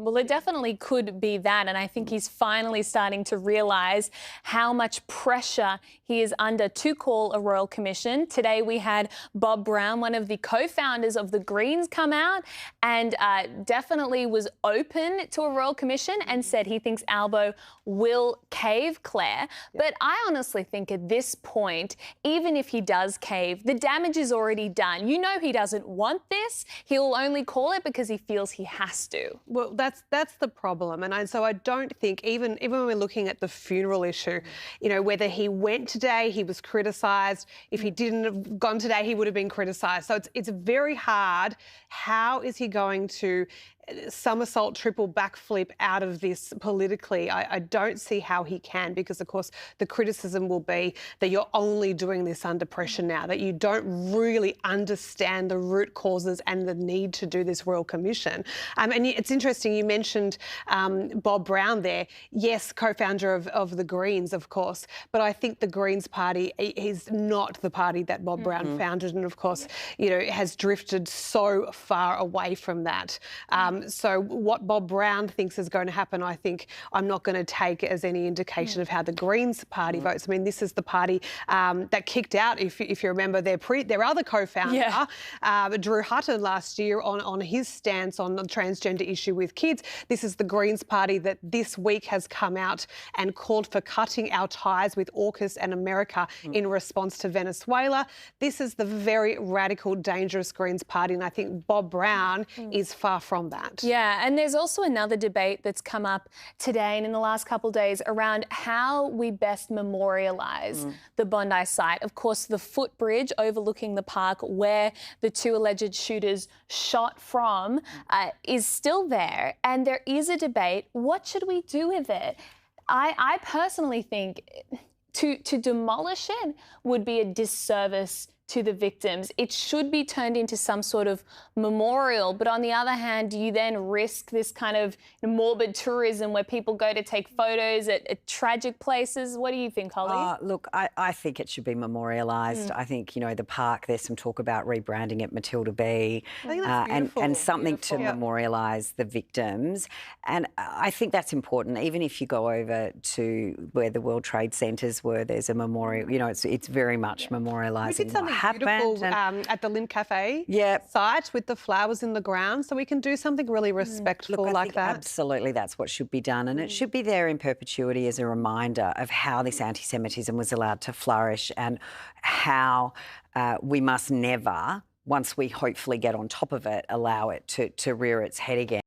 Well, it definitely could be that, and I think he's finally starting to realise how much pressure he is under to call a royal commission. Today we had Bob Brown, one of the co-founders of the Greens, come out and definitely was open to a royal commission and said he thinks Albo will cave, Claire. But I honestly think at this point, even if he does cave, the damage is already done. You know he doesn't want this. He'll only call it because he feels he has to. Well, that's the problem, and so I don't think even when we're looking at the funeral issue, you know, whether he went today, he was criticised. If he didn't have gone today, he would have been criticised. So it's very hard. How is he going to somersault, triple backflip out of this politically? I don't see how he can, because of course the criticism will be that you're only doing this under pressure now, that you don't really understand the root causes and the need to do this royal commission. And it's interesting, you mentioned Bob Brown there. Yes, co-founder of the Greens, of course, but I think the Greens party is not the party that Bob Brown founded, and of course, you know, has drifted so far away from that. So what Bob Brown thinks is going to happen, I think I'm not going to take as any indication of how the Greens party votes. I mean, this is the party that kicked out, if you remember, their other co-founder, Drew Hutton, last year on his stance on the transgender issue with kids. This is the Greens party that this week has come out and called for cutting our ties with AUKUS and America in response to Venezuela. This is the very radical, dangerous Greens party, and I think Bob Brown is far from that. Yeah, and there's also another debate that's come up today and in the last couple of days around how we best memorialise the Bondi site. Of course, the footbridge overlooking the park where the two alleged shooters shot from is still there, and there is a debate. What should we do with it? I personally think to demolish it would be a disservice to the victims. It should be turned into some sort of memorial. But on the other hand, do you then risk this kind of morbid tourism where people go to take photos at tragic places? What do you think, Holly? Look, I think it should be memorialised. I think, you know, the park, there's some talk about rebranding it Matilda B, I think that's beautiful. and something to memorialise the victims. And I think that's important, even if you go over to where the World Trade Centres were, there's a memorial, you know, it's very much memorialising what happened. Beautiful at the Limp Cafe site with the flowers in the ground, so we can do something really respectful like that. Absolutely, that's what should be done, and it should be there in perpetuity as a reminder of how this anti-Semitism was allowed to flourish, and how we must never, once we hopefully get on top of it, allow it to rear its head again.